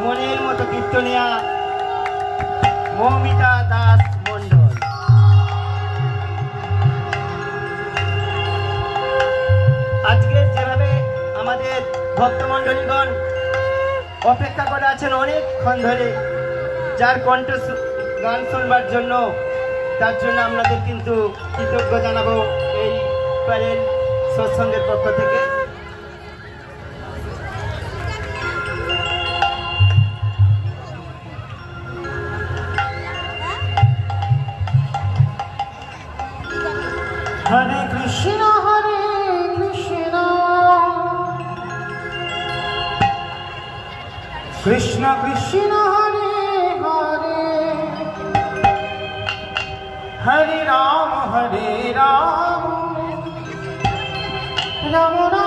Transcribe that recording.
মনের মতো কীর্তনিয়া মৌমিতা দাস মণ্ডল। আজকে যেভাবে আমাদের ভক্তমণ্ডলীগণ অপেক্ষা করে আছেন অনেকক্ষণ ধরে যার কণ্ঠ গান শুনবার জন্য, তার জন্য আপনাদের কিন্তু কৃতজ্ঞ জানাবো এই প্যারেল সৎসঙ্গের পক্ষ থেকে। হরে কৃষ্ণ কৃষ্ণ কৃষ্ণ হরে হরে, হরে রাম রাম রাম